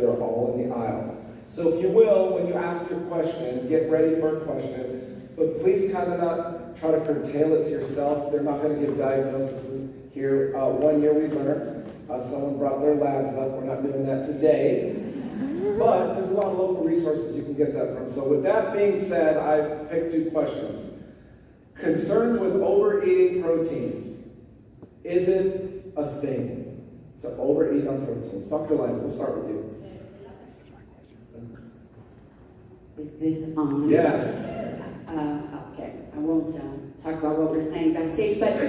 They're all in the aisle. So if you will, when you ask your question, get ready for a question, but please kind of not try to curtail it to yourself. They're not going to give diagnoses here. 1 year we learned, someone brought their labs up. We're not doing that today. But there's a lot of local resources you can get that from. So with that being said, I picked 2 questions. Concerns with overeating proteins. Is it a thing to overeat on proteins? Dr. Lyons, we'll start with you. Is this on? Yes. Okay, I won't talk about what we're saying backstage, but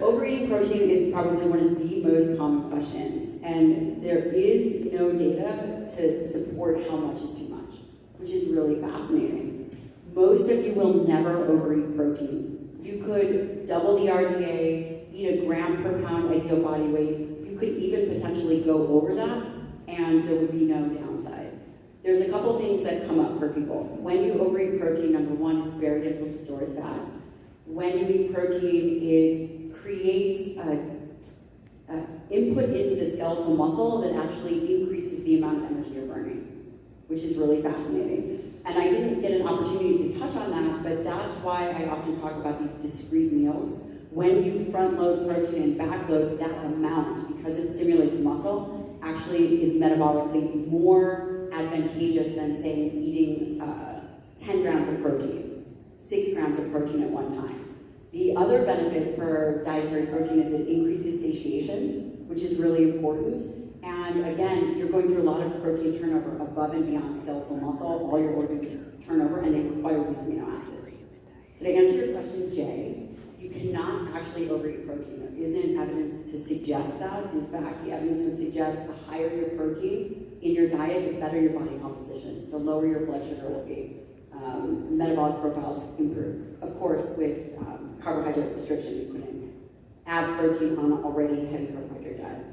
overeating protein is probably one of the most common questions, and there is no data to support how much is too much, which is really fascinating. Most of you will never overeat protein. You could double the RDA, eat a gram per pound ideal body weight. You could even potentially go over that, and there would be no downside. There's a couple things that come up for people. When you overeat protein, number one, it's very difficult to store as fat. When you eat protein, it creates input into the skeletal muscle that actually increases the amount of energy you're burning, which is really fascinating. And I didn't get an opportunity to touch on that, but that's why I often talk about these discrete meals. When you front load protein and back load, that amount, because it stimulates muscle, actually is metabolically more advantageous than, say, eating 10 grams of protein, 6 grams of protein at one time. The other benefit for dietary protein is it increases satiation, which is really important. And again, you're going through a lot of protein turnover above and beyond skeletal muscle. All your organs turn over, and they require these amino acids. So to answer your question, Jay, you cannot actually overeat protein. There isn't evidence to suggest that. In fact, the evidence would suggest the higher your protein in your diet, the better your body composition, the lower your blood sugar will be. Metabolic profiles improve. Of course, with carbohydrate restriction, you couldn't add protein on an already heavy carbohydrate diet.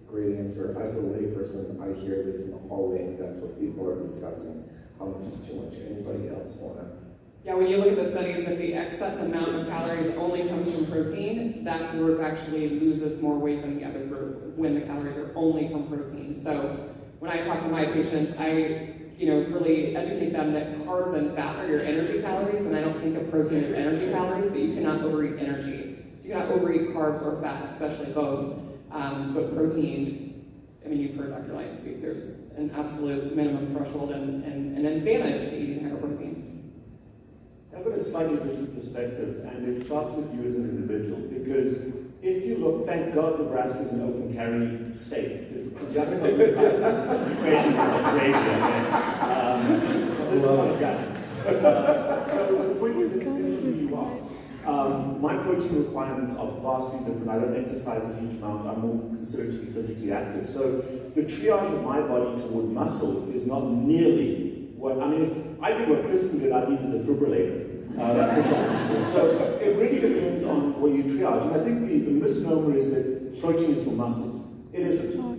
Great answer. As a layperson, I hear this in the hallway, and that's what people are discussing. How much is too much? Anybody else want to? Yeah, when you look at the studies, if the excess amount of calories only comes from protein, that group actually loses more weight than the other group when the calories are only from protein. So when I talk to my patients, I really educate them that carbs and fat are your energy calories, and I don't think of protein as energy calories, but you cannot overeat energy. So you cannot overeat carbs or fat, especially both. But protein, I mean, you've heard Dr. Lyons speak, there's an absolute minimum threshold and an advantage to eating higher protein. I've got a slightly different perspective, and it starts with you as an individual, because if you look, thank God Nebraska is an open carry state. Because the others on this side, crazy, this is not a gun. So, for instance, in terms of who you are, my protein requirements are vastly different. I don't exercise a huge amount. I'm more considered to be physically active. So the triage of my body toward muscle is not nearly what, I mean, if I did what Kristen did, I'd need a defibrillator. So it really depends on where you triage. And I think the misnomer is that protein is for muscles. It isn't.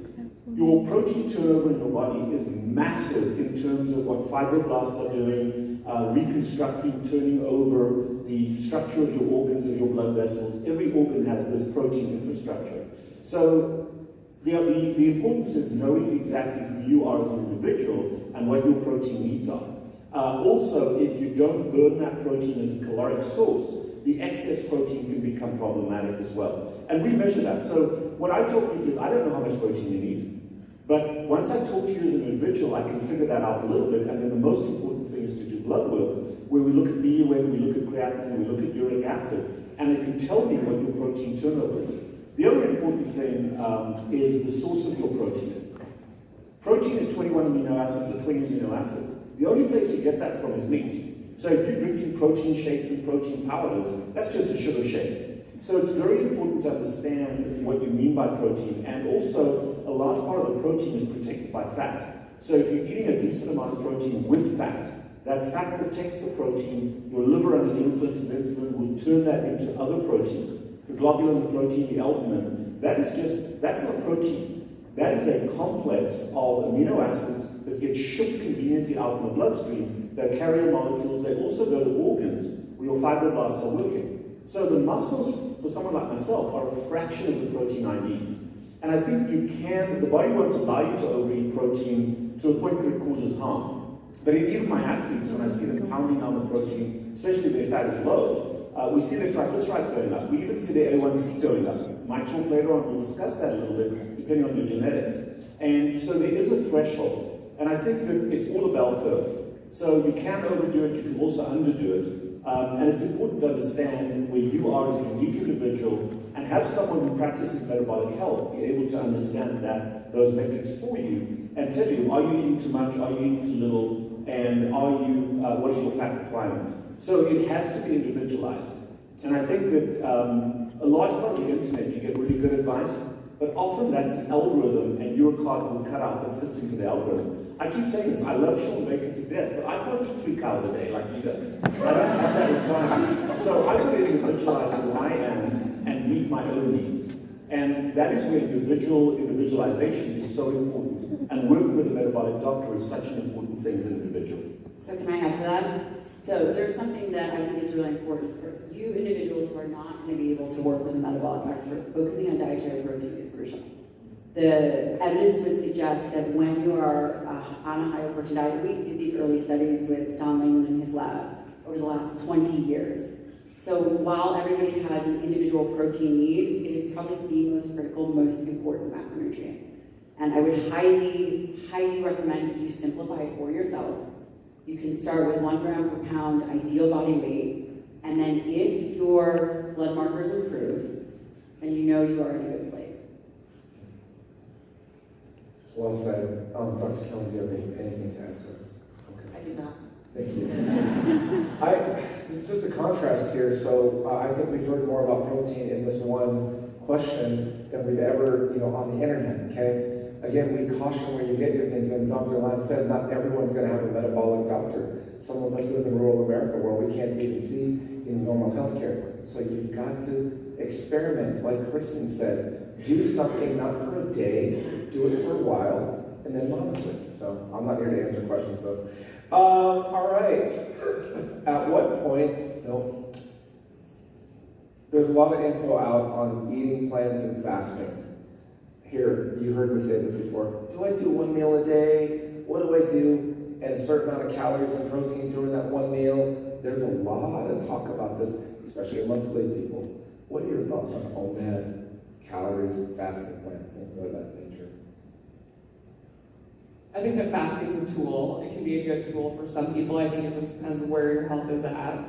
Your protein turnover in your body is massive in terms of what fibroblasts are doing, reconstructing, turning over the structure of your organs, of your blood vessels. Every organ has this protein infrastructure. So the importance is knowing exactly who you are as an individual and what your protein needs are. Also, if you don't burn that protein as a caloric source, the excess protein can become problematic as well. And we measure that. So what I tell people is, I don't know how much protein you need. But once I talk to you as an individual, I can figure that out a little bit. And then the most important thing is to do blood work, where we look at BUN, we look at creatinine, we look at uric acid, and it can tell me what your protein turnover is. The other important thing is the source of your protein. Protein is 21 amino acids or 20 amino acids. The only place you get that from is meat. So if you're drinking protein shakes and protein powders, that's just a sugar shake. So it's very important to understand what you mean by protein, and also a large part of the protein is protected by fat. So if you're eating a decent amount of protein with fat, that fat protects the protein. Your liver, under the influence of insulin, will turn that into other proteins. The globulin, the protein, the albumin, that's not protein. That is a complex of amino acids that get shipped conveniently out in the bloodstream. They're carrier molecules. They also go to organs where your fibroblasts are working. So the muscles, for someone like myself, are a fraction of the protein I need. And I think the body won't allow you to overeat protein to a point that it causes harm. But even my athletes, when I see them pounding down the protein, especially if their fat is low, we see their triglycerides going up. We even see their A1C going up. Mike talk later on, we'll discuss that a little bit, depending on your genetics. And so there is a threshold. And I think that it's all a bell curve. So you can overdo it, you can also underdo it. And it's important to understand where you are as a unique individual and have someone who practices metabolic health be able to understand those metrics for you and tell you, are you eating too much, are you eating too little, and what is your fat requirement? So it has to be individualized. And I think that a large part of the internet, you get really good advice, but often that's an algorithm and you're a cardboard cutout that fits into the algorithm. I keep saying this, I love Sean Baker to death, but I can't eat 3 cows a day like he does. I don't have that requirement. So I've got to individualize who I am and meet my own needs. And that is where individualization is so important. And working with a metabolic doctor is such an important thing as an individual. So can I add to that? So there's something that I think is really important for you individuals who are not going to be able to work with a metabolic expert. Focusing on dietary protein is crucial. The evidence would suggest that when you are on a higher protein diet, we did these early studies with Don Lehman in his lab over the last 20 years. So while everybody has an individual protein need, it is probably the most critical, most important macronutrient. And I would highly, highly recommend you simplify it for yourself. You can start with 1 gram per pound ideal body weight, and then if your blood markers improve, then you know you are in a good place. Well said. Dr. Kelly, do you have anything to add to it? Okay. I do not. Thank you. Just a contrast here. So I think we've heard more about protein in this one question than we've ever, on the internet. Okay. Again, we caution where you get your things. And Dr. Lance said, not everyone's going to have a metabolic doctor. Some of us live in rural America where we can't even see normal health care. So you've got to experiment, like Kristen said. Do something not for a day, do it for a while, and then monitor it. So I'm not here to answer questions though. All right. At what point, there's a lot of info out on eating plans and fasting. Here, you heard me say this before. Do I do 1 meal a day? What do I do? And a certain amount of calories and protein during that 1 meal. There's a lot of talk about this, especially amongst lay people. What are your thoughts on OMAD? Calories, fasting plans, things of that nature. I think that fasting is a tool. It can be a good tool for some people. I think it just depends where your health is at.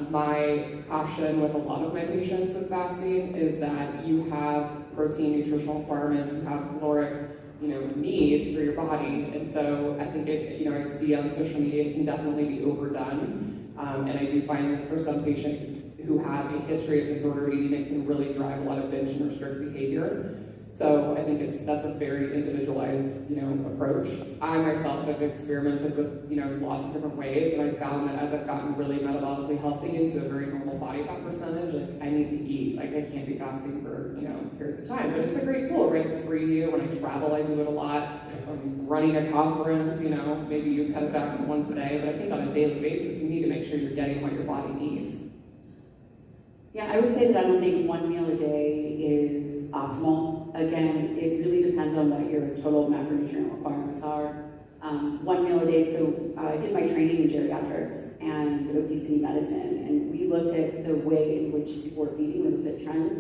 My caution with a lot of my patients with fasting is that you have protein nutritional requirements, you have caloric, needs for your body, and so I think I see on social media it can definitely be overdone, and I do find that for some patients who have a history of disordered eating, it can really drive a lot of binge and restrict behavior. So I think that's a very individualized, approach. I myself have experimented with, lots of different ways, and I found that as I've gotten really metabolically healthy into a very normal body fat percentage, I need to eat. I can't be fasting for, periods of time. But it's a great tool, right? It's free to you. When I travel, I do it a lot. I'm running a conference, maybe you cut it back to once a day. But I think on a daily basis, you need to make sure you're getting what your body needs. Yeah, I would say that I don't think 1 meal a day is optimal. Again, it really depends on what your total macronutrient requirements are. 1 meal a day, so I did my training in geriatrics and obesity medicine, and we looked at the way in which people were feeding, we looked at trends,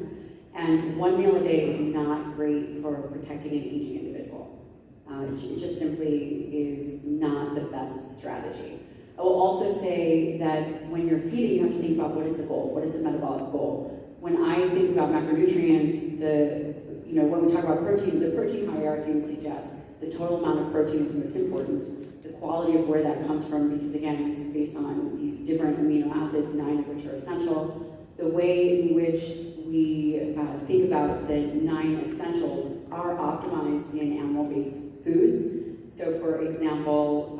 and 1 meal a day is not great for protecting an aging individual. It just simply is not the best strategy. I will also say that when you're feeding, you have to think about what is the goal, what is the metabolic goal. When I think about macronutrients, when we talk about protein, the protein hierarchy would suggest the total amount of protein is most important, the quality of where that comes from, because again, it's based on these different amino acids, 9 of which are essential. The way in which we think about the 9 essentials are optimized in animal-based foods. So for example,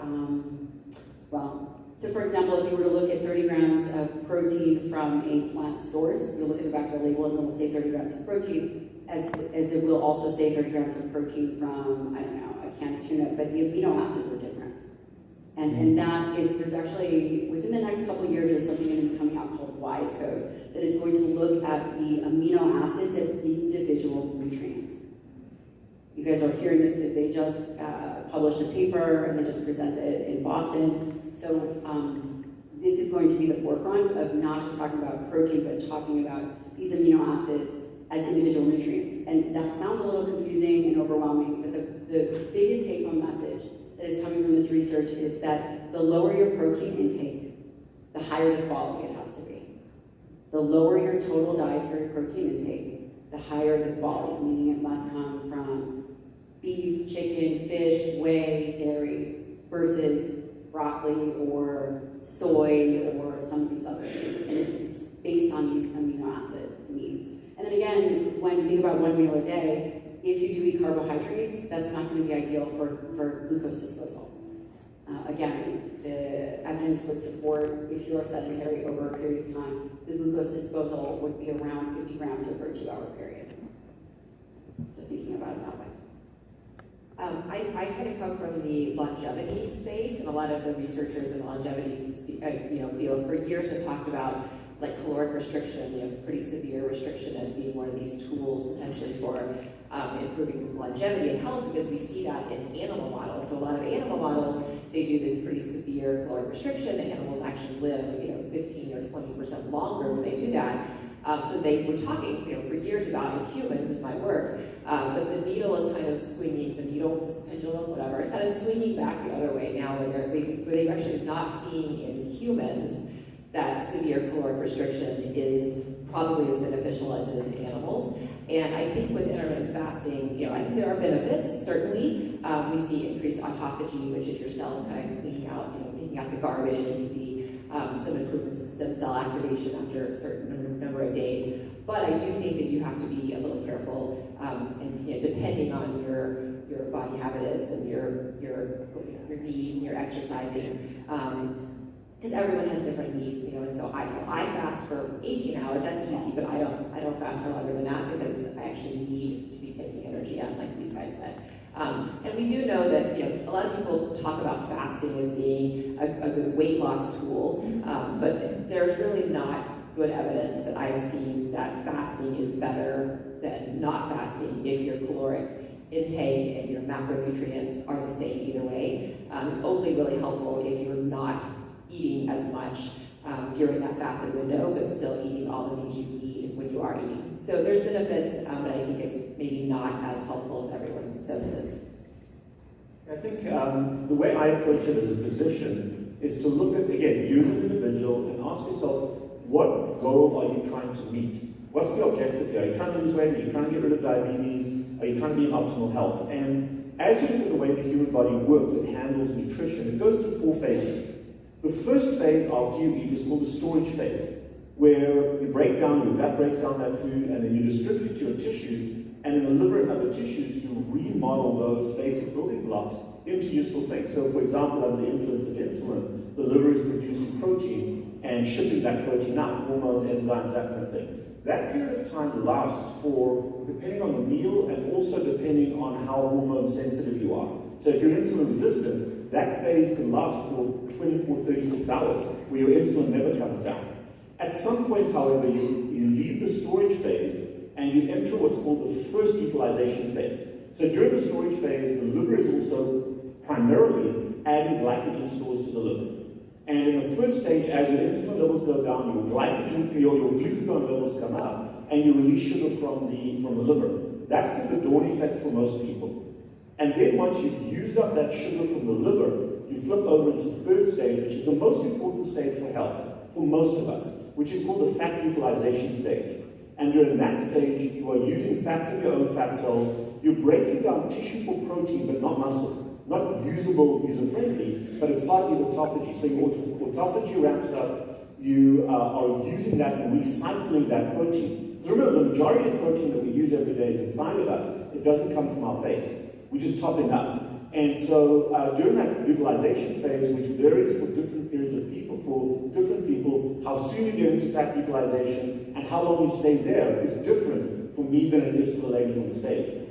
if you were to look at 30 grams of protein from a plant source, you'll look at the back of the label and it will say 30 grams of protein, as it will also say 30 grams of protein from, a can of tuna, but the amino acids are different. And that is, there's actually, within the next couple of years, there's something going to be coming out called WISE code that is going to look at the amino acids as individual nutrients. You guys are hearing this, they just published a paper and they just presented it in Boston. So this is going to be the forefront of not just talking about protein, but talking about these amino acids as individual nutrients. And that sounds a little confusing and overwhelming, but the biggest take-home message that is coming from this research is that the lower your protein intake, the higher the quality it has to be. The lower your total dietary protein intake, the higher the quality, meaning it must come from beef, chicken, fish, whey, dairy, versus broccoli or soy or some of these other things. And it's based on these amino acid needs. And then again, when you think about one meal a day, if you do eat carbohydrates, that's not going to be ideal for glucose disposal. Again, the evidence would support, if you are sedentary over a period of time, the glucose disposal would be around 50 grams over a 2-hour period. So thinking about it that way. I kind of come from the longevity space, and a lot of the researchers in the longevity field for years have talked about like caloric restriction, pretty severe restriction as being one of these tools potentially for improving longevity and health, because we see that in animal models. So a lot of animal models, they do this pretty severe caloric restriction. The animals actually live 15 or 20% longer when they do that. So they were talking, for years about in humans is my work, but the needle is kind of swinging, this pendulum, whatever, it's kind of swinging back the other way now, where they're actually not seeing in humans that severe caloric restriction is probably as beneficial as it is in animals. And I think with intermittent fasting, I think there are benefits, certainly. We see increased autophagy, which is your cells kind of cleaning out, taking out the garbage. We see some improvements in stem cell activation after a certain number of days. But I do think that you have to be a little careful, and depending on your body habitus and your needs and your exercising, because everyone has different needs, and so I fast for 18 hours. That's easy, but I don't fast for longer than that because I actually need to be taking energy out, like these guys said. And we do know that a lot of people talk about fasting as being a good weight loss tool, but there's really not good evidence that I've seen that fasting is better than not fasting if your caloric intake and your macronutrients are the same either way. It's only really helpful if you're not eating as much during that fasted window, but still eating all the things you need when you are eating. So there's benefits, but I think it's maybe not as helpful as everyone says it is. I think the way I approach it as a physician is to look at, again, you as an individual and ask yourself, what goal are you trying to meet? What's the objective here? Are you trying to lose weight? Are you trying to get rid of diabetes? Are you trying to be in optimal health? And as you look at the way the human body works, it handles nutrition, it goes through 4 phases. The first phase after you eat is called the storage phase, where you break down, your gut breaks down that food, and then you distribute it to your tissues, and in the liver and other tissues, you remodel those basic building blocks into useful things. So, for example, under the influence of insulin, the liver is producing protein and shipping that protein out, hormones, enzymes, that kind of thing. That period of time lasts for, depending on the meal and also depending on how hormone sensitive you are. So if you're insulin resistant, that phase can last for 24, 36 hours, where your insulin never comes down. At some point, however, you leave the storage phase and you enter what's called the first utilization phase. So during the storage phase, the liver is also primarily adding glycogen stores to the liver. And in the first stage, as your insulin levels go down, your glucagon levels come up, and you release sugar from the liver. That's called the dawn effect for most people. And then once you've used up that sugar from the liver, you flip over into the third stage, which is the most important stage for health, for most of us, which is called the fat utilization stage. And during that stage, you are using fat from your own fat cells. You're breaking down tissue for protein, but not muscle. Not usable, user-friendly, but it's part of your autophagy. So your autophagy ramps up. You are using that and recycling that protein. So remember, the majority of protein that we use every day is inside of us. It doesn't come from our face. We're just topping up. And so during that utilization phase, which varies for different periods of people, for different people, how soon you get into fat utilization and how long you stay there is different for me than it is for the ladies on the stage.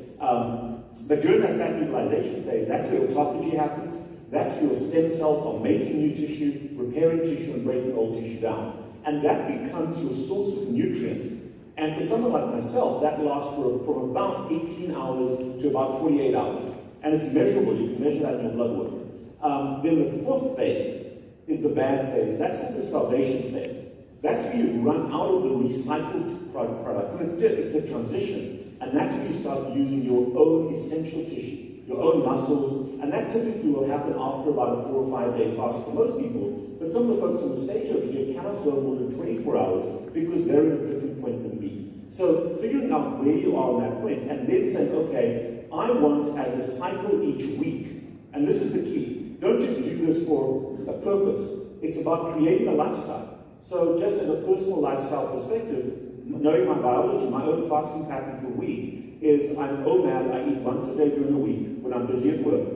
But during that fat utilization phase, that's where autophagy happens. That's where your stem cells are making new tissue, repairing tissue, and breaking old tissue down. And that becomes your source of nutrients And for someone like myself, that lasts from about 18 hours to about 48 hours. And it's measurable, you can measure that in your blood work. Then the fourth phase is the bad phase. That's called the starvation phase. That's where you run out of the recycled products. And it's a transition. And that's where you start using your own essential tissue, your own muscles. And that typically will happen after about a 4 or 5 day fast for most people. But some of the folks on the stage over here cannot go more than 24 hours because they're at a different point than me. So figuring out where you are on that point and then saying, okay, I want as a cycle each week. And this is the key. Don't just do this for a purpose. It's about creating a lifestyle. So just as a personal lifestyle perspective, knowing my biology, my own fasting pattern per week is I'm OMAD, I eat once a day during the week when I'm busy at work.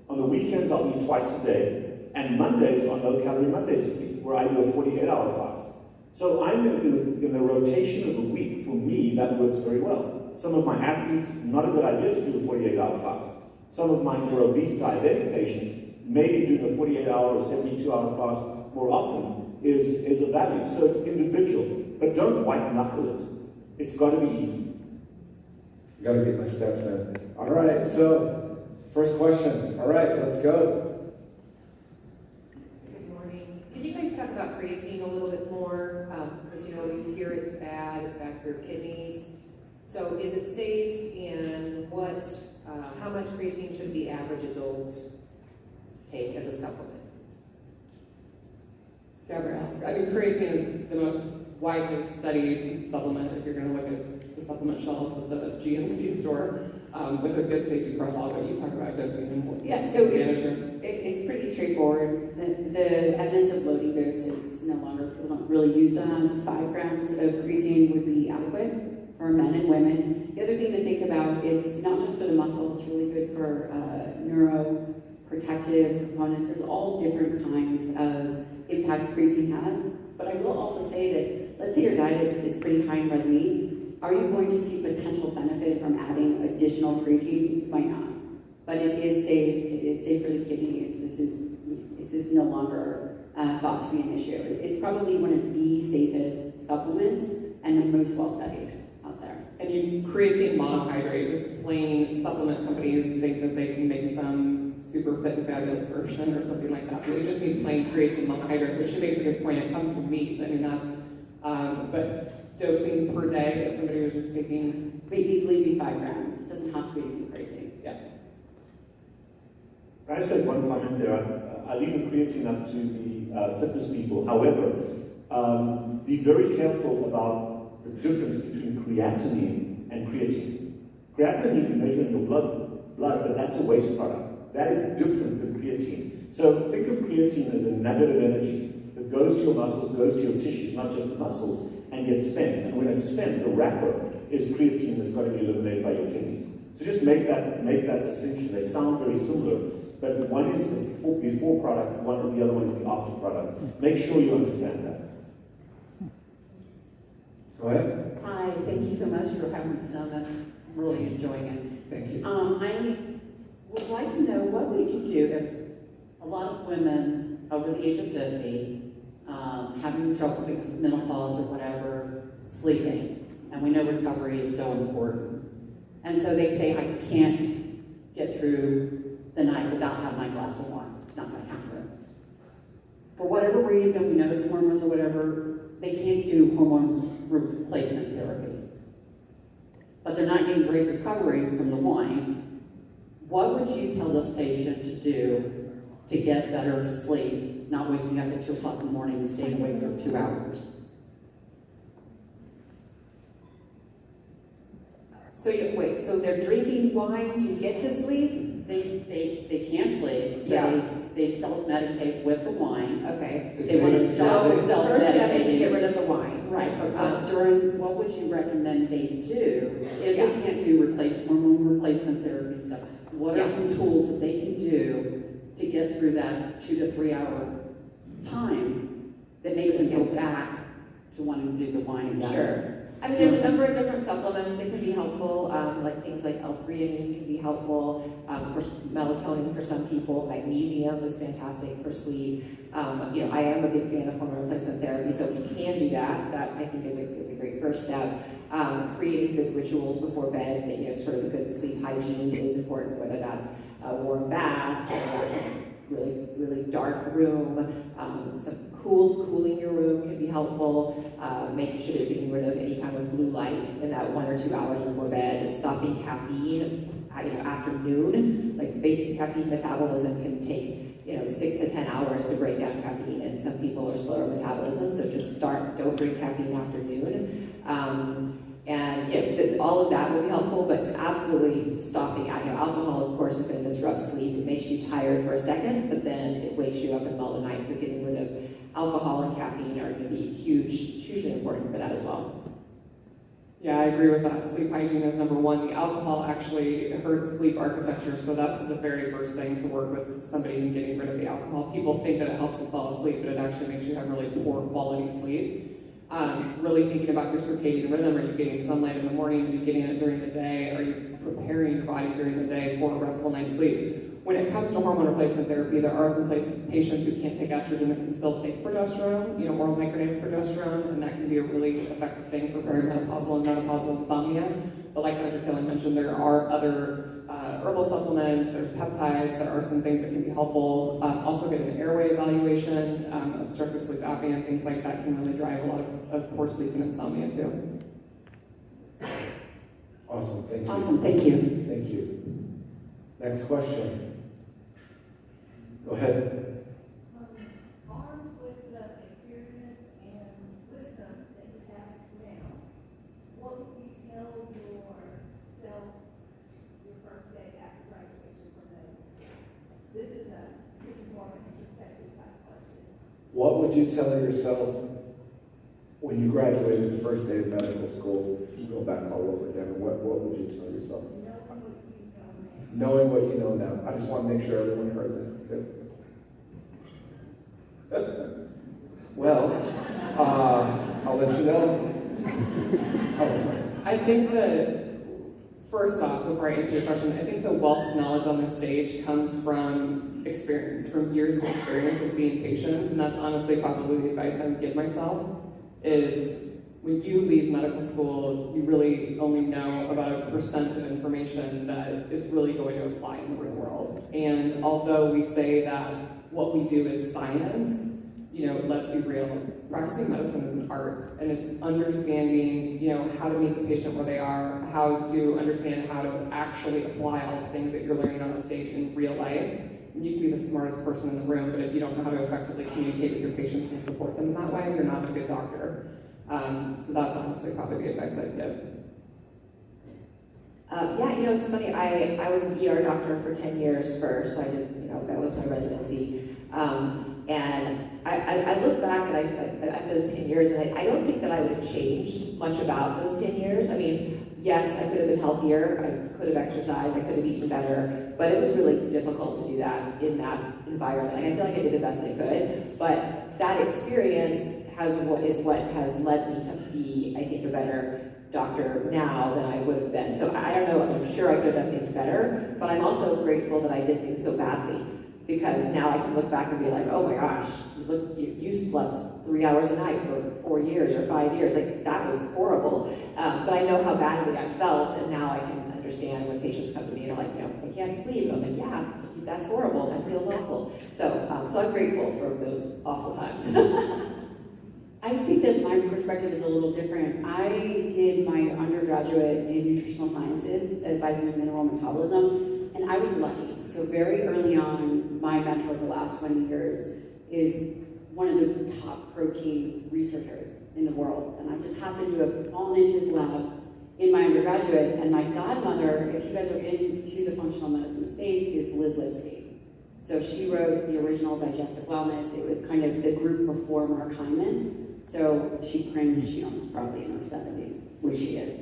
On the weekends, I'll eat twice a day. And Mondays are no-calorie Mondays for me, where I do a 48-hour fast. So I'm in the rotation of the week. For me, that works very well. Some of my athletes, not a good idea to do a 48-hour fast. Some of my more obese diabetic patients, maybe doing a 48-hour or 72-hour fast more often is a value. So it's individual, but don't white-knuckle it. It's got to be easy. Got to get my steps in. All right, so first question. All right, let's go. Good morning. Can you guys talk about creatine a little bit more? Because you hear it's bad for your kidneys. So is it safe, and how much creatine should the average adult take as a supplement? Gabrielle. I mean, creatine is the most widely studied supplement if you're going to look at the supplement shelves of the GNC store with a good safety profile. But you talk about dosing and what Yeah, so it's pretty straightforward. The evidence of loading dose is no longer, people don't really use them. 5 grams of creatine would be adequate for men and women. The other thing to think about is not just for the muscle, it's really good for neuroprotective components. There's all different kinds of impacts creatine has. But I will also say that, let's say your diet is pretty high in red meat. Are you going to see potential benefit from adding additional creatine? You might not. But it is safe. It is safe for the kidneys. This is no longer thought to be an issue. It's probably one of the safest supplements and the most well studied out there. And creatine monohydrate, just plain supplement companies think that they can make some super fit and fabulous version or something like that. But we just need plain creatine monohydrate, which she makes a good point. It comes from meat. I mean, that's, but dosing per day, if somebody was just taking. It may easily be 5 grams. It doesn't have to be anything crazy. Yeah. I just make one comment there. I leave the creatine up to the fitness people. However, be very careful about the difference between creatinine and creatine. Creatinine you can measure in your blood, but that's a waste product. That is different than creatine. So think of creatine as a nugget of energy that goes to your muscles, goes to your tissues, not just the muscles, and gets spent. And when it's spent, the wrapper is creatine that's got to be eliminated by your kidneys. So just make that distinction. They sound very similar, but one is the before product, the other one is the after product. Make sure you understand that. Go ahead. Hi, thank you so much for having the summit. I'm really enjoying it. Thank you. I would like to know, what would you do if a lot of women over the age of 50 having trouble because of menopause or whatever, sleeping, and we know recovery is so important. And so they say, I can't get through the night without having my glass of wine. It's not going to happen. For whatever reason, we know it's hormones or whatever, they can't do hormone replacement therapy. But they're not getting great recovery from the wine. What would you tell this patient to do to get better sleep, not waking up at 2 o'clock in the morning and staying awake for 2 hours? So they're drinking wine to get to sleep? They can't sleep, so Yeah. they self-medicate with the wine. Okay. They want to stop So the first step is to get self-medicating. rid of the wine. Right, but during, what would you recommend they do if Yeah. they can't do hormone replacement therapy and stuff? What are Yeah. some tools that they can do to get through that 2 to 3 hour time that makes them go back to wanting to do the wine again? Sure. I mean, there's a number of different supplements that can be helpful, like things like L-theanine can be helpful. Of course, melatonin for some people, magnesium is fantastic for sleep. I am a big fan of hormone replacement therapy, so if you can do that, that I think is a great first step. Creating good rituals before bed, sort of a good sleep hygiene is important, whether that's a warm bath, whether that's a really, really dark room, cooling your room can be helpful, making sure you're getting rid of any kind of blue light in that 1 or 2 hours before bed, stopping caffeine, after noon. Like caffeine metabolism can take 6 to 10 hours to break down caffeine, and some people are slower metabolism, so don't drink caffeine after noon. All of that will be helpful, but absolutely stopping. Alcohol, of course, is going to disrupt sleep. It makes you tired for a second, but then it wakes you up in the middle of the night. So getting rid of alcohol and caffeine are going to be hugely important for that as well. Yeah, I agree with that. Sleep hygiene is number one. The alcohol actually hurts sleep architecture, so that's the very first thing to work with somebody in getting rid of the alcohol. People think that it helps them fall asleep, but it actually makes you have really poor quality sleep. Really thinking about your circadian rhythm. Are you getting sunlight in the morning? Are you getting it during the day? Are you preparing your body during the day for a restful night's sleep? When it comes to hormone replacement therapy, there are some patients who can't take estrogen that can still take progesterone, oral micronized progesterone, and that can be a really effective thing for perimenopausal and menopausal insomnia. But like Dr. Killing mentioned, there are other herbal supplements, there's peptides, there are some things that can be helpful. Also get an airway evaluation, obstructive sleep apnea, and things like that can really drive a lot of poor sleep and insomnia too. Awesome, thank you. Awesome, thank you. Thank you. Next question. Go ahead. Armed with the experience and wisdom that you have now, what would you tell yourself your first day after graduation from medical school? This is more of an introspective type question. What would you tell yourself when you graduated the first day of medical school? If you go back all over again, what would you tell yourself? Knowing what you know now. I just want to make sure everyone heard that. Good. Well, I'll let you know. Oh, sorry. I think that, first off, before I answer your question, I think the wealth of knowledge on this stage comes from experience, from years of experience of seeing patients, and that's honestly probably the advice I would give myself, is when you leave medical school, you really only know about 1% of information that is really going to apply in the real world. And although we say that what we do is science, let's be real, practicing medicine is an art, and it's understanding, how to meet the patient where they are, how to understand how to actually apply all the things that you're learning on the stage in real life. And you can be the smartest person in the room, but if you don't know how to effectively communicate with your patients and support them in that way, you're not a good doctor. So that's honestly probably the advice I'd give. It's funny, I was an ER doctor for 10 years first, so I did, that was my residency. And I look back at those 10 years, and I don't think that I would have changed much about those 10 years. I mean, yes, I could have been healthier, I could have exercised, I could have eaten better, but it was really difficult to do that in that environment. I feel like I did the best I could, but that experience is what has led me to be, I think, a better doctor now than I would have been. So I don't know, I'm sure I could have done things better, but I'm also grateful that I did things so badly, because now I can look back and be like, oh my gosh, look, you slept 3 hours a night for 4 years or 5 years. Like, that was horrible. But I know how badly I felt, and now I can understand when patients come to me and are like, I can't sleep. And I'm like, yeah, that's horrible. That feels awful. So I'm grateful for those awful times. I think that my perspective is a little different. I did my undergraduate in nutritional sciences at vitamin mineral metabolism, and I was lucky. So very early on, my mentor the last 20 years is one of the top protein researchers in the world. And I just happened to have fallen into his lab in my undergraduate, and my godmother, if you guys are into the functional medicine space, is Liz Lipsky. So she wrote the original Digestive Wellness. It was kind of the group before Mark Hyman. So she cringed, she's probably in her 70s, which she is.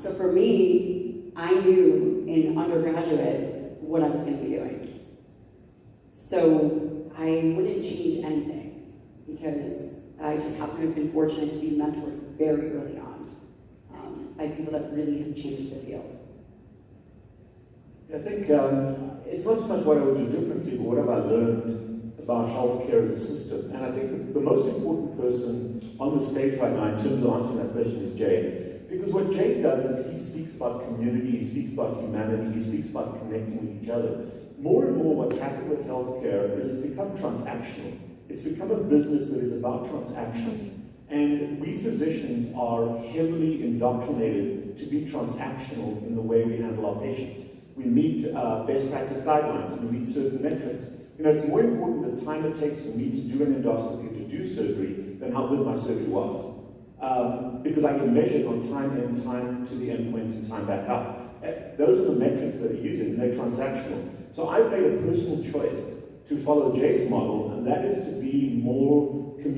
So for me, I knew in undergraduate what I was going to be doing. So I wouldn't change anything, because I just happen to have been fortunate to be mentored very early on by people that really have changed the field. I think it's not so much what I would do differently, but what have I learned about healthcare as a system. And I think the most important person on the stage right now in terms of answering that question is Jade. Because what Jade does is he speaks about community, he speaks about humanity, he speaks about connecting with each other. More and more what's happened with healthcare is it's become transactional. It's become a business that is about transactions. And we physicians are heavily indoctrinated to be transactional in the way we handle our patients. We meet best practice guidelines, we meet certain metrics. You know, it's more important the time it takes for me to do an endoscopy, to do surgery, than how good my surgery was. Because I can measure it on time in, time to the endpoint, and time back up. Those are the metrics that we're using, and they're transactional. So I've made a personal choice to follow Jade's model, and that is to be more in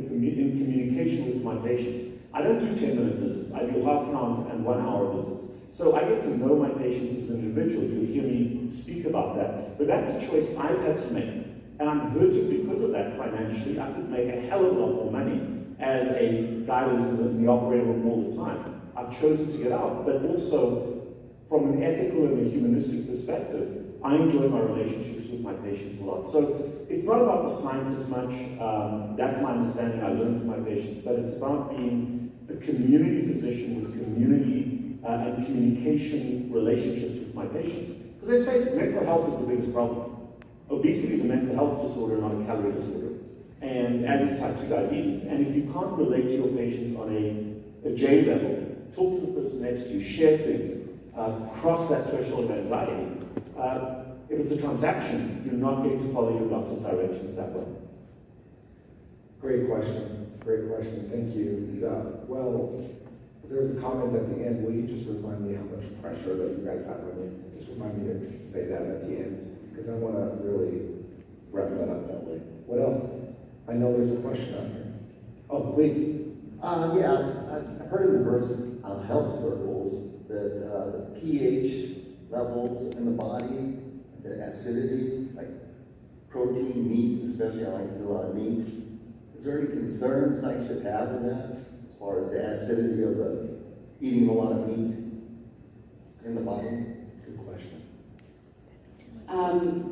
communication with my patients. I don't do 10-minute visits. I do half an hour and 1 hour visits. So I get to know my patients as an individual. You'll hear me speak about that. But that's a choice I've had to make. And I'm hurting because of that financially. I could make a hell of a lot more money as a guy who's in the operating room all the time. I've chosen to get out. But also, from an ethical and a humanistic perspective, I enjoy my relationships with my patients a lot. So it's not about the science as much. That's my understanding. I learn from my patients. But it's about being a community physician with community and communication relationships with my patients. Because let's face it, mental health is the biggest problem. Obesity is a mental health disorder, not a calorie disorder. And as is type 2 diabetes. And if you can't relate to your patients on a J level, talk to the person next to you, share things, cross that threshold of anxiety. If it's a transaction, you're not going to follow your doctor's directions that way. Great question. Great question. Thank you. Well, there's a comment at the end. Will you just remind me how much pressure that you guys have on you? Just remind me to say that at the end, because I want to really wrap that up that way. What else? I know there's a question out here. Oh, please. I've heard in diverse health circles that the pH levels in the body, the acidity, like protein, meat, especially I like to do a lot of meat. Is there any concerns I should have with that, as far as the acidity of eating a lot of meat in the body? Good question.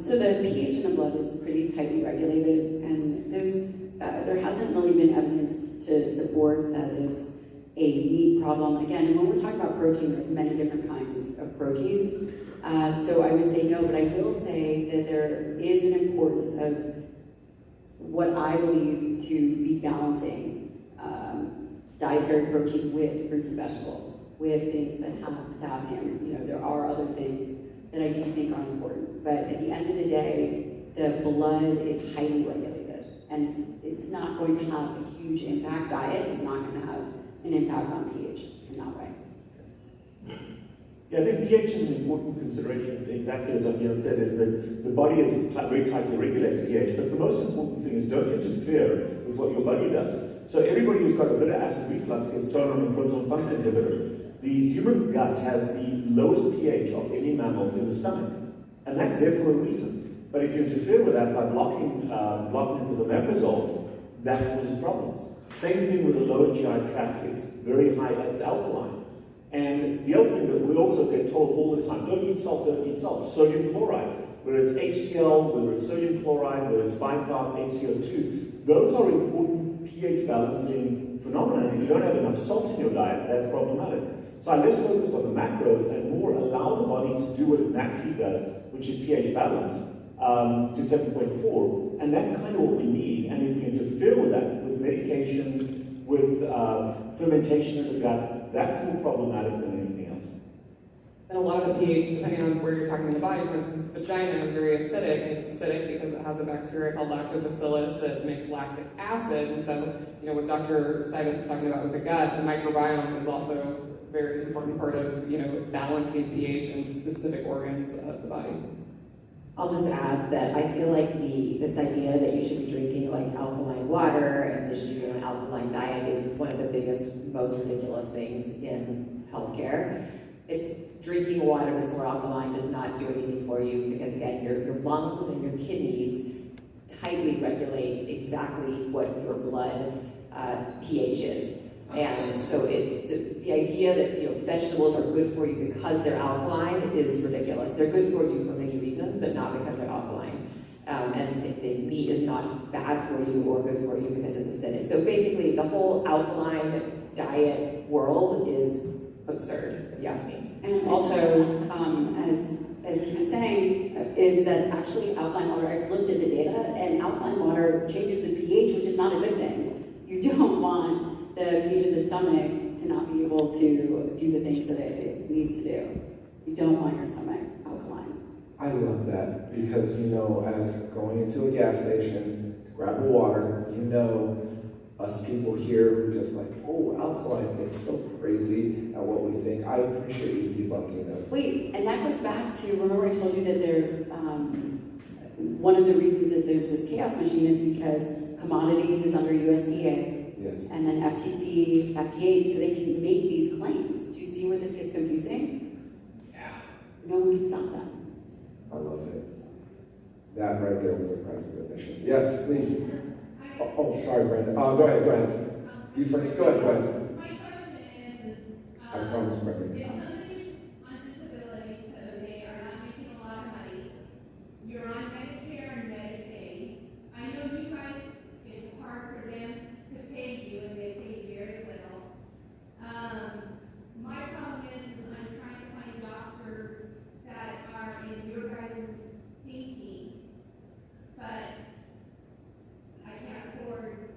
So the pH in the blood is pretty tightly regulated, and there hasn't really been evidence to support that it's a meat problem. Again, when we're talking about protein, there's many different kinds of proteins. So I would say no, but I will say that there is an importance of what I believe to be balancing dietary protein with fruits and vegetables, with things that have potassium. You know, there are other things that I do think are important. But at the end of the day, the blood is highly regulated, and it's not going to have a huge impact. Diet is not going to have an impact on pH in that way. Yeah, I think pH is an important consideration, exactly as Dr. said, is that the body is very tightly regulates pH, but the most important thing is don't interfere with what your body does. So everybody who's got a bit of acid reflux gets thrown on a proton pump inhibitor. The human gut has the lowest pH of any mammal in the stomach, and that's there for a reason. But if you interfere with that by blocking it with omeprazole, that causes problems. Same thing with the lower GI tract, it's very high, it's alkaline. And the other thing that we also get told all the time, don't eat salt, don't eat salt. Sodium chloride, whether it's HCl, whether it's sodium chloride, whether it's bicarb, HCO2, those are important pH balancing phenomena. And if you don't have enough salt in your diet, that's problematic. So I less focus on the macros and more allow the body to do what it naturally does, which is pH balance to 7.4. And that's kind of what we need. And if we interfere with that, with medications, with fermentation in the gut, that's more problematic than anything else. And a lot of the pH, depending on where you're talking in the body, for instance, the vagina is very acidic, and it's acidic because it has a bacteria called lactobacillus that makes lactic acid. And so, you know, what Dr. Saitis is talking about with the gut, the microbiome is also a very important part of, you know, balancing pH in specific organs of the body. I'll just add that I feel like this idea that you should be drinking like alkaline water and you should be on an alkaline diet is one of the biggest, most ridiculous things in healthcare. Drinking water that's more alkaline does not do anything for you because again, your lungs and your kidneys tightly regulate exactly what your blood pH is. And so the idea that, you know, vegetables are good for you because they're alkaline is ridiculous. They're good for you for many reasons, but not because they're alkaline. And the same thing, meat is not bad for you or good for you because it's acidic. So basically, the whole alkaline diet world is absurd, if you ask me. And also, as he was saying, is that actually alkaline water, I've looked at the data, and alkaline water changes the pH, which is not a good thing. You don't want the pH of the stomach to not be able to do the things that it needs to do. You don't want your stomach alkaline. I love that because, you know, as going into a gas station to grab a water, you know, us people here who just like, oh, alkaline, it's so crazy at what we think. I appreciate you debunking those. Wait, and that goes back to, remember I told you that there's, one of the reasons that there's this chaos machine is because commodities is under USDA, Yes. and then FTC, FDA, so they can make these claims. Do you see where this gets confusing? Yeah. No one can stop them. I love it. That right there was a price of admission. Yes, please. Oh, sorry, Brenda. Go ahead. You first. Go ahead. My question is, I promise, Brenda. if somebody's on disability, so they are not making a lot of money, you're on Medicare and Medicaid, I know you guys, it's hard for them to pay you, and they pay very little. My problem is I'm trying to find doctors that are in your guys' thinking, but I can't afford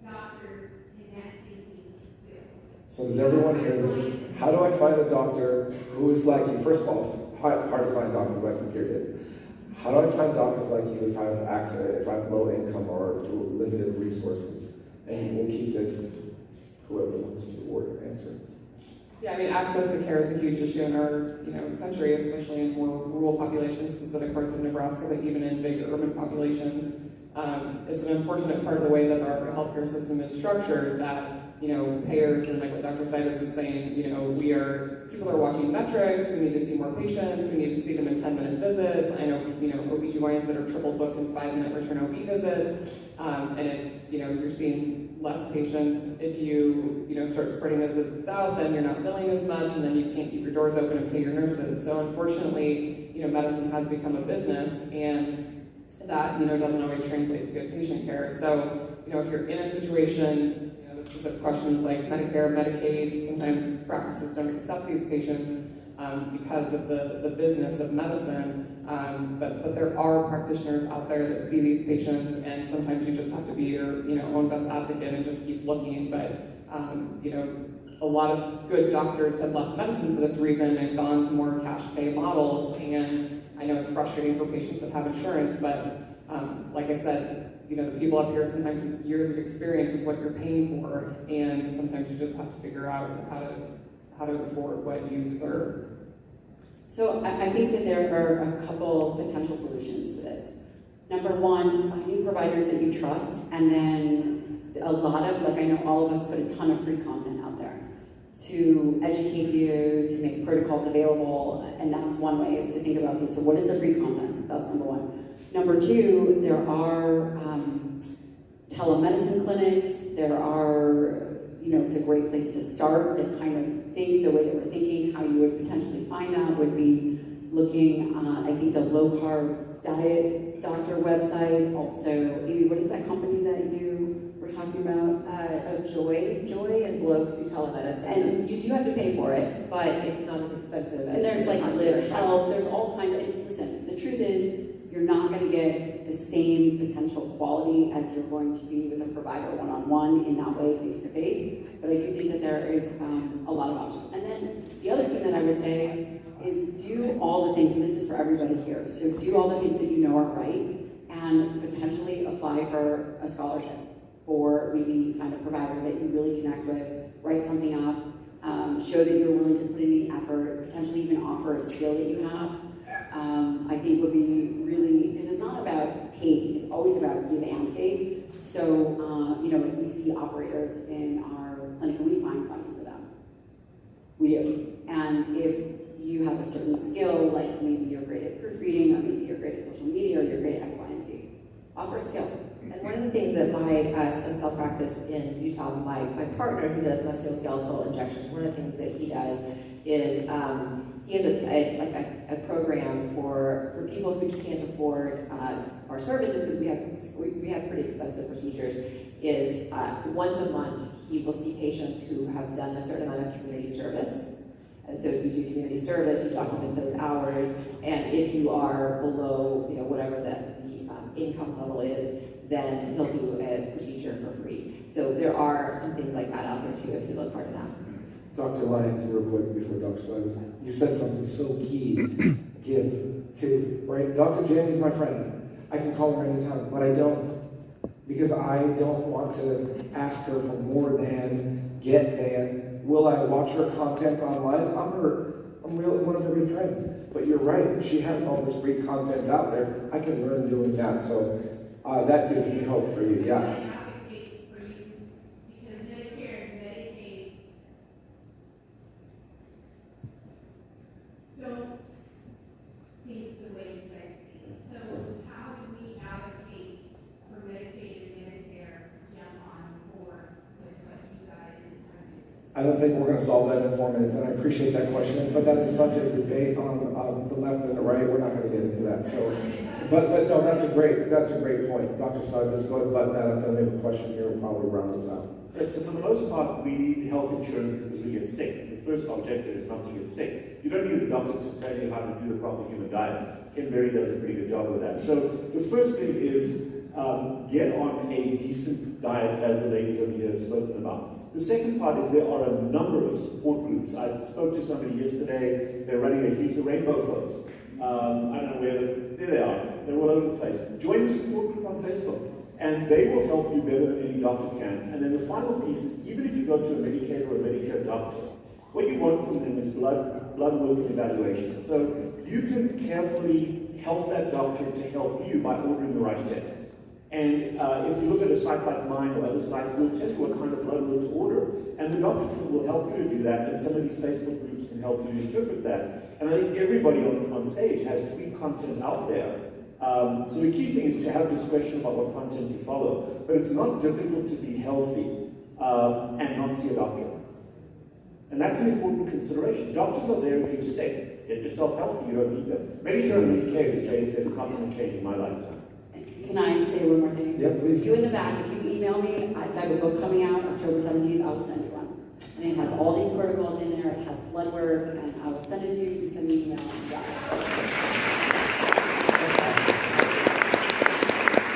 doctors in that thinking field. So does everyone hear this? How do I find a doctor who is like you? First of all, it's hard to find doctors like you, period. How do I find doctors like you if I have access, if I have low income or limited resources? And we'll keep this, whoever wants to word answer. Yeah, I mean, access to care is a huge issue in our, country, especially in more rural populations, specific parts of Nebraska, but even in big urban populations. It's an unfortunate part of the way that our healthcare system is structured that, payers and like what Dr. Saitis is saying, people are watching metrics, we need to see more patients, we need to see them in 10-minute visits. I know, OBGYNs that are triple booked in 5-minute return OB visits, and you're seeing less patients. If you, start spreading those visits out, then you're not billing as much, and then you can't keep your doors open and pay your nurses. So unfortunately, medicine has become a business, and that, doesn't always translate to good patient care. So, if you're in a situation, the specific questions like Medicare, Medicaid, sometimes practices don't accept these patients because of the business of medicine, but there are practitioners out there that see these patients, and sometimes you just have to be your own best advocate and just keep looking. But a lot of good doctors have left medicine for this reason and gone to more cash pay models, and I know it's frustrating for patients that have insurance, but like I said, the people up here, sometimes it's years of experience is what you're paying for, and sometimes you just have to figure out how to afford what you deserve. So I think that there are a couple potential solutions to this. Number one, finding providers that you trust, and then a lot of, I know all of us put a ton of free content out there to educate you, to make protocols available, and that's one way is to think about, okay, so what is the free content? That's number one. Number two, there are telemedicine clinics. There are, it's a great place to start that kind of think the way that we're thinking. How you would potentially find that would be looking at, I think, the low carb diet doctor website. Also, Amy, what is that company that you were talking about? Joy and Blokes do telemedicine. And you do have to pay for it, but it's not as expensive as And there's Live Health, there's all kinds of, and listen, the truth is, you're not going to get the same potential quality as you're going to be with a provider one-on-one in that way, face-to-face, but I do think that there is a lot of options. And then the other thing that I would say is do all the things, and this is for everybody here, so do all the things that you know are right, and potentially apply for a scholarship, or maybe find a provider that you really connect with, write something up, show that you're willing to put in the effort, potentially even offer a skill that you have. I think would be really, because it's not about take, it's always about give and take. So, we see operators in our clinic and we find funding for them. We do. And if you have a certain skill, like maybe you're great at proofreading, or maybe you're great at social media, or you're great at X, Y, and Z, offer a skill. And one of the things that my stem cell practice in Utah, my partner who does musculoskeletal injections, one of the things that he does is he has a program for people who can't afford our services, because we have pretty expensive procedures. Is once a month he will see patients who have done a certain amount of community service. And so you do community service, you document those hours, and if you are below, whatever the income level is, then he'll do a procedure for free. So there are some things like that out there too, if you look hard enough. Dr. Lyons, real quick before Dr. Sykes, you said something so key. Give to, right? Dr. Jamie's my friend. I can call her anytime, but I don't. Because I don't want to ask her for more than, get than. Will I watch her content online? I'm really one of her good friends. But you're right, she has all this free content out there. I can learn doing that. So that gives me hope for you, yeah. I advocate for you because Medicare and Medicaid don't think the way you guys think. So how do we advocate for Medicaid and Medicare to jump on board with what you guys are doing? I don't think we're going to solve that in 4 minutes, and I appreciate that question, but that is such a debate on the left and the right. We're not going to get into that. So, but no, that's a great point, Dr. Sykes. Just go ahead and button that up. Then we have a question here. We'll probably round this out. Right, so for the most part, we need health insurance because we get sick. The first objective is not to get sick. You don't need a doctor to tell you how to do the proper human diet. Ken Berry does a pretty good job with that. So the first thing is get on a decent diet, as the ladies over here have spoken about. The second part is there are a number of support groups. I spoke to somebody yesterday. They're running a huge rainbow folks. I don't know there they are. They're all over the place. Join the support group on Facebook. And they will help you better than any doctor can. And then the final piece is, even if you go to a Medicaid or a Medicare doctor, what you want from them is blood work and evaluation. So you can carefully help that doctor to help you by ordering the right tests. And if you look at a site like mine or other sites, we'll tell you what kind of blood work to order. And the doctor will help you to do that, and some of these Facebook groups can help you interpret that. And I think everybody on stage has free content out there. So the key thing is to have discretion about what content you follow. But it's not difficult to be healthy and not see a doctor. And that's an important consideration. Doctors are there if you're sick. Get yourself healthy, you don't need them. Medicare and Medicaid, as Jay said, is not going to change in my lifetime. Can I say one more thing? Yeah, please. You in the back, if you email me, I have a book coming out October 17th, I will send you one. And it has all these protocols in there, it has blood work, and I will send it to you. You send me an email. Yeah.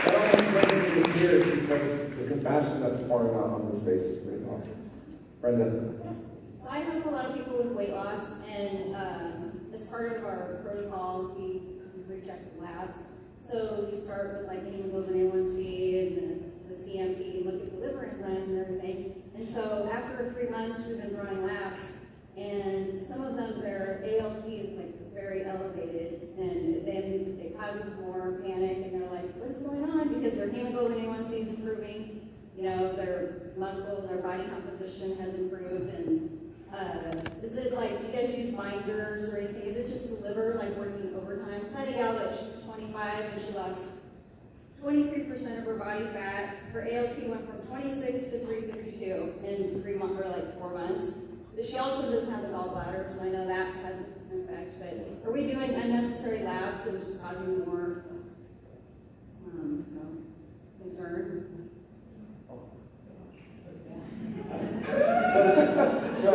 That almost brings me to tears because the compassion that's pouring out on the stage is pretty awesome. Brenda? Yes. So I help a lot of people with weight loss, and as part of our protocol, we reject labs. So we start with like hemoglobin A1C and the CMP, look at the liver enzymes and everything. And so after 3 months, we've been drawing labs, and some of them, their ALT is like very elevated, and then it causes more panic, and they're like, what is going on? Because their hemoglobin A1C is improving, their muscle, their body composition has improved, and is it like, do you guys use binders or anything? Is it just the liver, like working overtime? I had a gal that she's 25 and she lost 23% of her body fat. Her ALT went from 26 to 352 in 3 months, or like 4 months. But she also doesn't have the gallbladder, so I know that has an effect. But are we doing unnecessary labs and just causing more concern?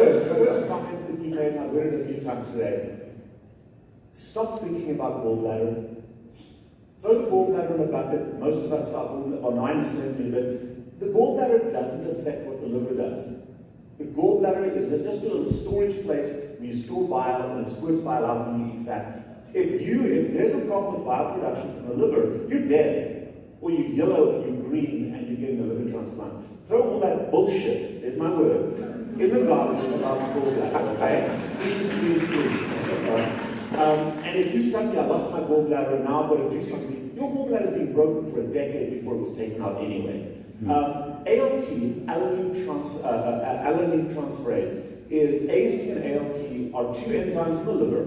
The first comment that you made, and I've heard it a few times today, stop thinking about gallbladder. Throw the gallbladder in a bucket. Most of us are 9% me, but the gallbladder doesn't affect what the liver does. The gallbladder is just a little storage place where you store bile and it squirts bile out when you eat fat. If there's a problem with bile production from the liver, you're dead. Or you're yellow and you're green and you're getting a liver transplant. Throw all that bullshit, there's my word, in the garbage about the gallbladder, okay? Please. And if you study, I lost my gallbladder and now I've got to do something, your gallbladder's been broken for a decade before it was taken out anyway. ALT, alanine transferase, is AST and ALT are two enzymes in the liver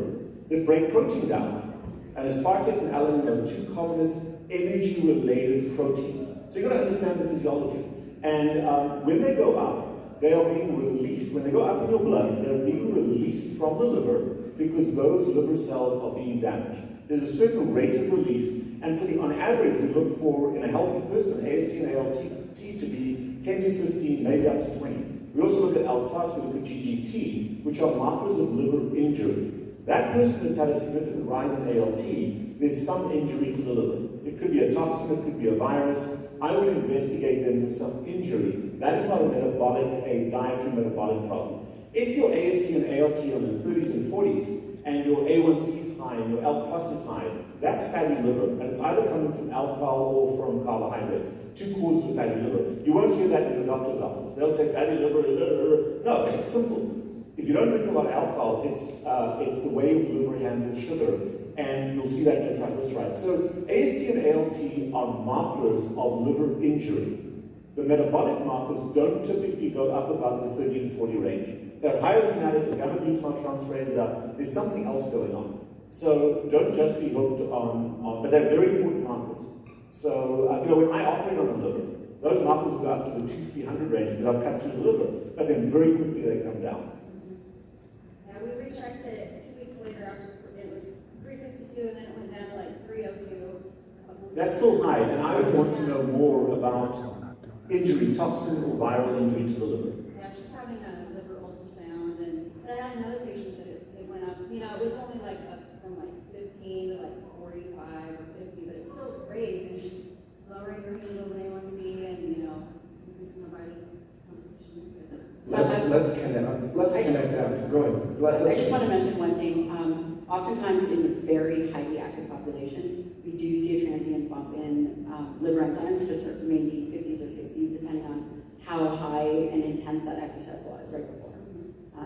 that break protein down. And aspartate and alanine are the two commonest energy-related proteins. So you've got to understand the physiology. And when they go up, they are being released. When they go up in your blood, they're being released from the liver because those liver cells are being damaged. There's a certain rate of release, and on average, we look for, in a healthy person, AST and ALT to be 10 to 15, maybe up to 20. We also look at alphas, we look at GGT, which are markers of liver injury. That person that's had a significant rise in ALT, there's some injury to the liver. It could be a toxin, it could be a virus. I would investigate them for some injury. That is not a dietary metabolic problem. If your AST and ALT are in the 30s and 40s, and your A1C is high and your ALP is high, that's fatty liver, and it's either coming from alcohol or from carbohydrates. Two causes of fatty liver. You won't hear that in your doctor's office. They'll say fatty liver. No, it's simple. If you don't drink a lot of alcohol, it's the way your liver handles sugar, and you'll see that in your triglycerides. So AST and ALT are markers of liver injury. The metabolic markers don't typically go up above the 30 to 40 range. They're higher than that. If your gamma-glutamate transferase is up, there's something else going on. So don't just be hooked on but they're very important markers. So, when I operate on the liver, those markers will go up to the 200-300 range because I've cut through the liver, but then very quickly they come down. Yeah, we rechecked it 2 weeks later after it was 352, and then it went down to like 302. That's still high, and I would want to know more about injury, toxin or viral injury to the liver. Yeah, she's having a liver ultrasound, but I had another patient that it went up. It was only like up from like 15 to like 45 or 50, but it's still raised, and she's lowering her hemoglobin A1C and increasing her body composition. Let's connect that. Go ahead. I just want to mention one thing. Oftentimes in the very highly active population, we do see a transient bump in liver enzymes that's maybe 50s or 60s, depending on how high and intense that exercise was right before.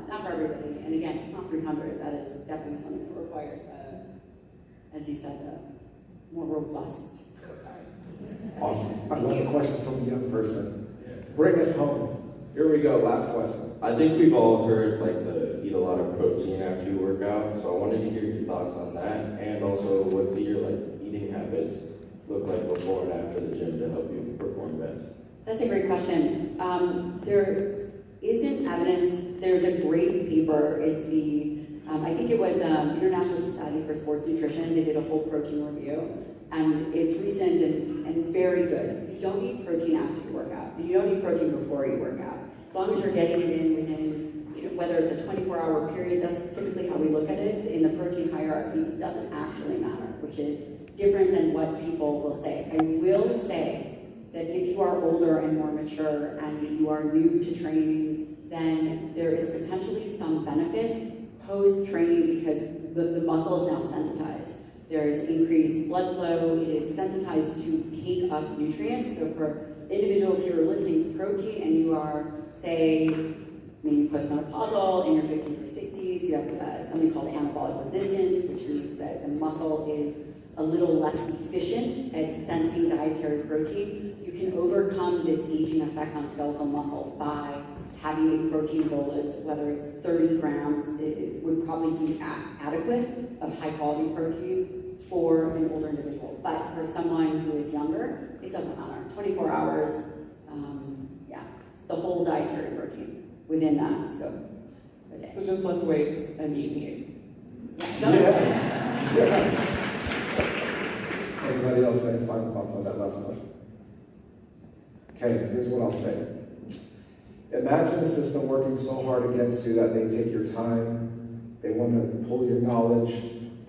Not for everybody. And again, it's not 300. That is definitely something that requires, as you said, a more robust. Awesome. I love a question from a young person. Bring us home. Here we go. Last question. I think we've all heard eat a lot of protein after you work out, so I wanted to hear your thoughts on that, and also what do your eating habits look like before and after the gym to help you perform best? That's a great question. There isn't evidence. There's a great paper. It's I think it was International Society for Sports Nutrition. They did a whole protein review, and it's recent and very good. You don't need protein after you work out. You don't need protein before you work out. As long as you're getting it in within, whether it's a 24-hour period, that's typically how we look at it. In the protein hierarchy, it doesn't actually matter, which is different than what people will say. I will say that if you are older and more mature and you are new to training, then there is potentially some benefit post-training because the muscle is now sensitized. There's increased blood flow. It is sensitized to take up nutrients. So for individuals who are listening to protein and you are, say, maybe postmenopausal in your 50s or 60s, you have something called anabolic resistance, which means that the muscle is a little less efficient at sensing dietary protein. You can overcome this aging effect on skeletal muscle by having a protein bolus, whether it's 30 grams, it would probably be adequate of high quality protein for an older individual. But for someone who is younger, it doesn't matter. 24 hours, it's the whole dietary protein within that scope of a day. So just lift weights and eat meat. Yes. Anybody else any final thoughts on that last question? Okay, here's what I'll say. Imagine a system working so hard against you that they take your time, they want to pull your knowledge,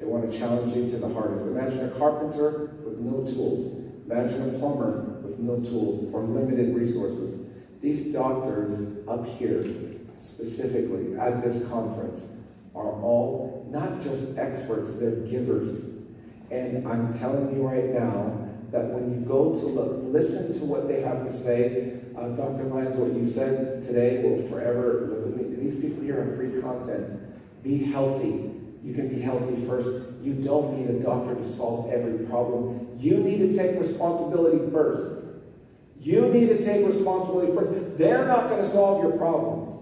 they want to challenge you to the hardest. Imagine a carpenter with no tools. Imagine a plumber with no tools or limited resources. These doctors up here, specifically at this conference, are all not just experts, they're givers. And I'm telling you right now that when you go to listen to what they have to say, Dr. Lyons, what you said today will forever live with me. These people here have free content. Be healthy. You can be healthy first. You don't need a doctor to solve every problem. You need to take responsibility first. You need to take responsibility first. They're not going to solve your problems.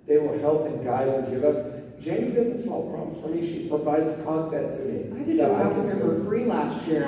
They will help and guide and give us. Jamie doesn't solve problems for me. She provides content to me. I did your house for free last year.